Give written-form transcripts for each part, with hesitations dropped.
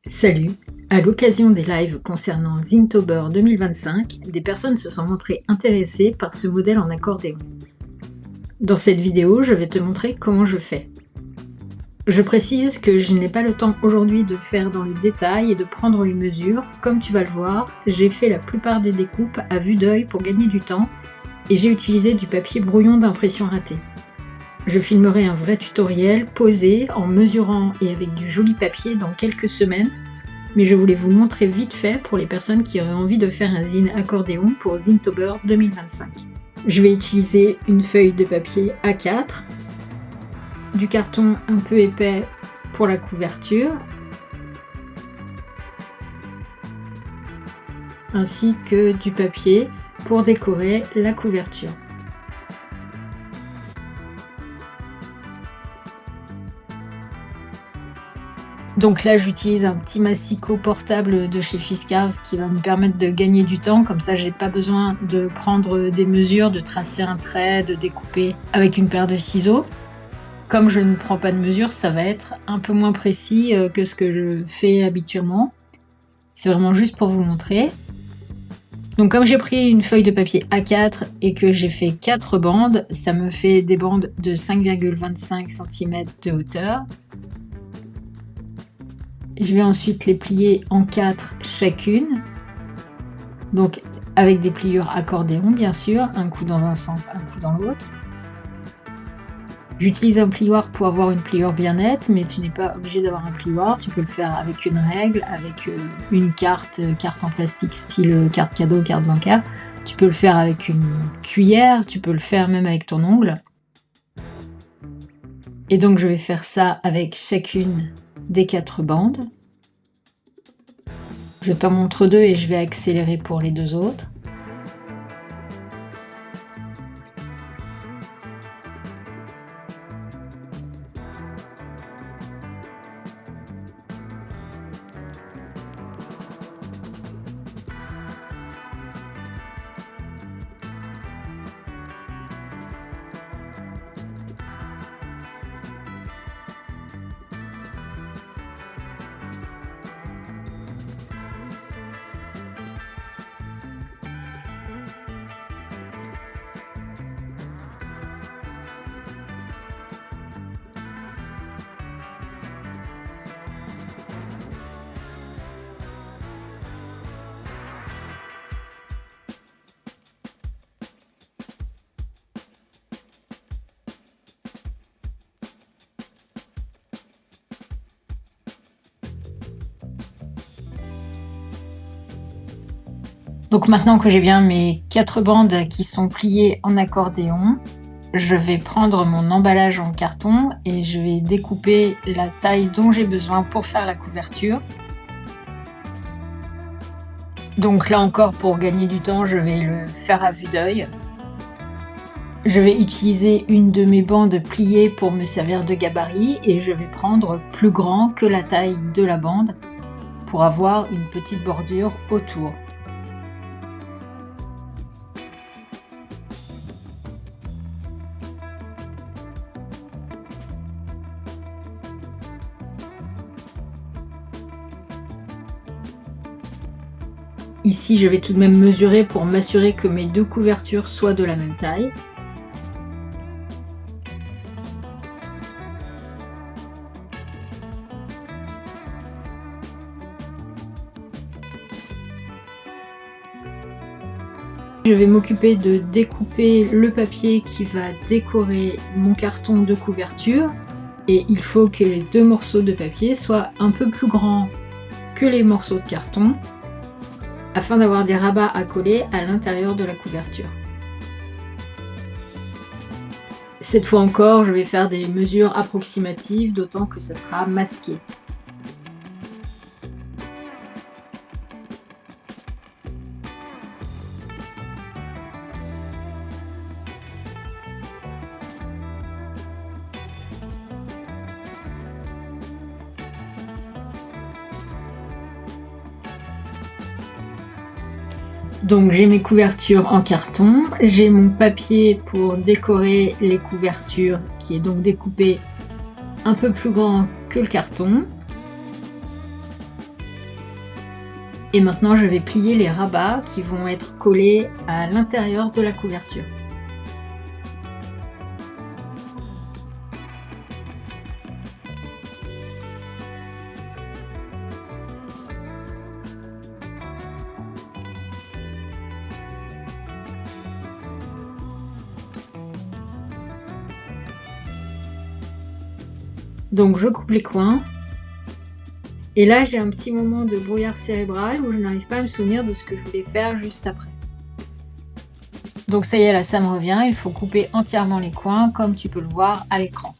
Salut! À l'occasion des lives concernant Zinktober 2025, des personnes se sont montrées intéressées par ce modèle en accordéon. Dans cette vidéo, je vais te montrer comment je fais. Je précise que je n'ai pas le temps aujourd'hui de faire dans le détail et de prendre les mesures. Comme tu vas le voir, j'ai fait la plupart des découpes à vue d'œil pour gagner du temps et j'ai utilisé du papier brouillon d'impression ratée. Je filmerai un vrai tutoriel posé en mesurant et avec du joli papier dans quelques semaines, mais je voulais vous montrer vite fait pour les personnes qui auraient envie de faire un zine accordéon pour Zinktober 2025. Je vais utiliser une feuille de papier A4, du carton un peu épais pour la couverture, ainsi que du papier pour décorer la couverture. Donc là, j'utilise un petit massicot portable de chez Fiskars qui va me permettre de gagner du temps. Comme ça, j'ai pas besoin de prendre des mesures, de tracer un trait, de découper avec une paire de ciseaux. Comme je ne prends pas de mesure, ça va être un peu moins précis que ce que je fais habituellement. C'est vraiment juste pour vous montrer. Donc comme j'ai pris une feuille de papier A4 et que j'ai fait 4 bandes, ça me fait des bandes de 5,25 cm de hauteur. Je vais ensuite les plier en 4 chacune, donc avec des pliures accordéon bien sûr, un coup dans un sens, un coup dans l'autre. J'utilise un plioir pour avoir une pliure bien nette, mais tu n'es pas obligé d'avoir un plioir, tu peux le faire avec une règle, avec une carte en plastique style carte cadeau, carte bancaire. Tu peux le faire avec une cuillère, tu peux le faire même avec ton ongle. Et donc je vais faire ça avec chacune des 4 bandes. Je t'en montre 2 et je vais accélérer pour les 2 autres. Donc maintenant que j'ai bien mes 4 bandes qui sont pliées en accordéon, je vais prendre mon emballage en carton et je vais découper la taille dont j'ai besoin pour faire la couverture. Donc là encore, pour gagner du temps, je vais le faire à vue d'œil. Je vais utiliser une de mes bandes pliées pour me servir de gabarit et je vais prendre plus grand que la taille de la bande pour avoir une petite bordure autour. Ici, je vais tout de même mesurer pour m'assurer que mes 2 couvertures soient de la même taille. Je vais m'occuper de découper le papier qui va décorer mon carton de couverture. Et il faut que les 2 morceaux de papier soient un peu plus grands que les morceaux de carton, afin d'avoir des rabats à coller à l'intérieur de la couverture. Cette fois encore, je vais faire des mesures approximatives, d'autant que ça sera masqué. Donc j'ai mes couvertures en carton, j'ai mon papier pour décorer les couvertures qui est donc découpé un peu plus grand que le carton. Et maintenant je vais plier les rabats qui vont être collés à l'intérieur de la couverture. Donc je coupe les coins. Et là j'ai un petit moment de brouillard cérébral où je n'arrive pas à me souvenir de ce que je voulais faire juste après. Donc ça y est, là ça me revient, il faut couper entièrement les coins comme tu peux le voir à l'écran.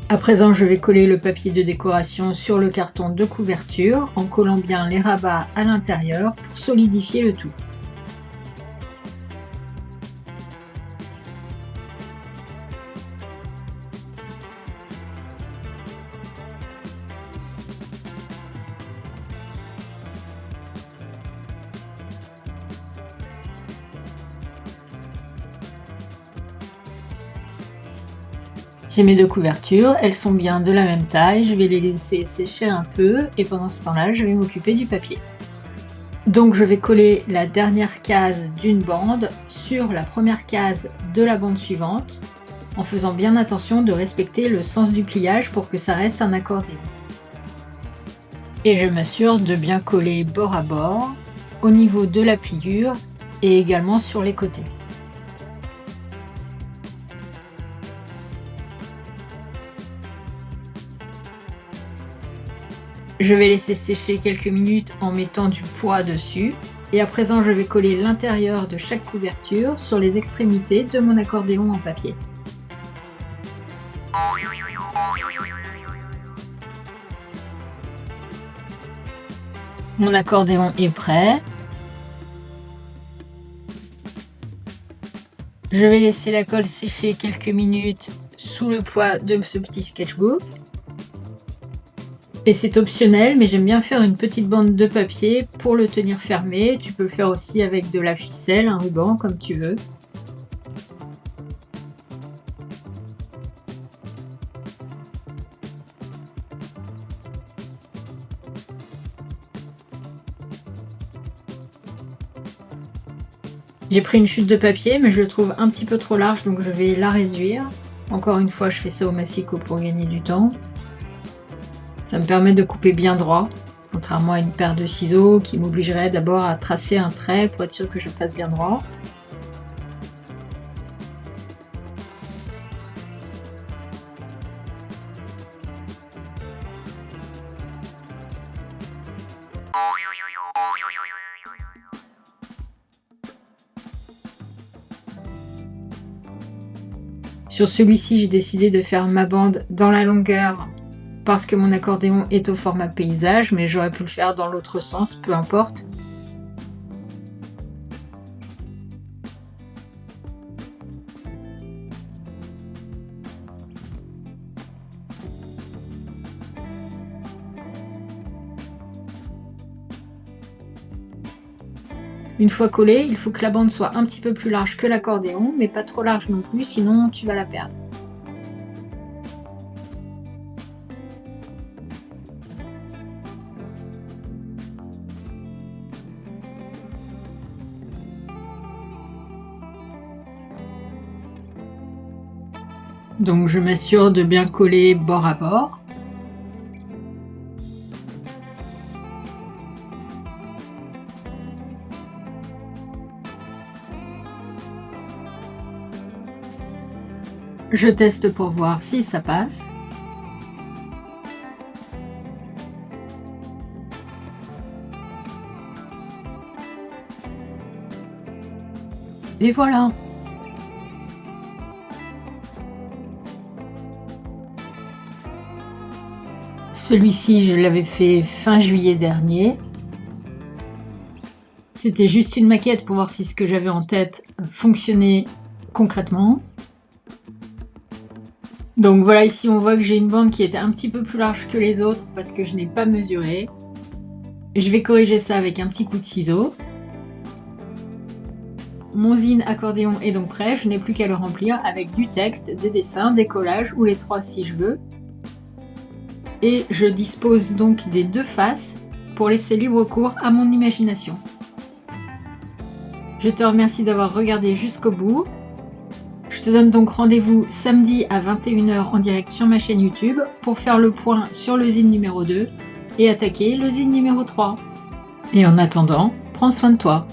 À présent, je vais coller le papier de décoration sur le carton de couverture en collant bien les rabats à l'intérieur pour solidifier le tout. J'ai mes deux couvertures, elles sont bien de la même taille, je vais les laisser sécher un peu et pendant ce temps-là, je vais m'occuper du papier. Donc je vais coller la dernière case d'une bande sur la première case de la bande suivante en faisant bien attention de respecter le sens du pliage pour que ça reste un accordéon. Et je m'assure de bien coller bord à bord, au niveau de la pliure et également sur les côtés. Je vais laisser sécher quelques minutes en mettant du poids dessus. Et à présent, je vais coller l'intérieur de chaque couverture sur les extrémités de mon accordéon en papier. Mon accordéon est prêt. Je vais laisser la colle sécher quelques minutes sous le poids de ce petit sketchbook. Et c'est optionnel, mais j'aime bien faire une petite bande de papier pour le tenir fermé. Tu peux le faire aussi avec de la ficelle, un ruban, comme tu veux. J'ai pris une chute de papier, mais je le trouve un petit peu trop large, donc je vais la réduire. Encore une fois, je fais ça au massicot pour gagner du temps. Ça me permet de couper bien droit, contrairement à une paire de ciseaux qui m'obligerait d'abord à tracer un trait pour être sûr que je fasse bien droit. Sur celui-ci, j'ai décidé de faire ma bande dans la longueur parce que mon accordéon est au format paysage, mais j'aurais pu le faire dans l'autre sens, peu importe. Une fois collée, il faut que la bande soit un petit peu plus large que l'accordéon, mais pas trop large non plus, sinon tu vas la perdre. Donc je m'assure de bien coller bord à bord. Je teste pour voir si ça passe. Et voilà! Celui-ci, je l'avais fait fin juillet dernier. C'était juste une maquette pour voir si ce que j'avais en tête fonctionnait concrètement. Donc voilà, ici on voit que j'ai une bande qui était un petit peu plus large que les autres parce que je n'ai pas mesuré. Je vais corriger ça avec un petit coup de ciseau. Mon zine accordéon est donc prêt, je n'ai plus qu'à le remplir avec du texte, des dessins, des collages ou les 3 si je veux. Et je dispose donc des 2 faces pour laisser libre cours à mon imagination. Je te remercie d'avoir regardé jusqu'au bout. Je te donne donc rendez-vous samedi à 21h en direct sur ma chaîne YouTube pour faire le point sur le zine numéro 2 et attaquer le zine numéro 3. Et en attendant, prends soin de toi.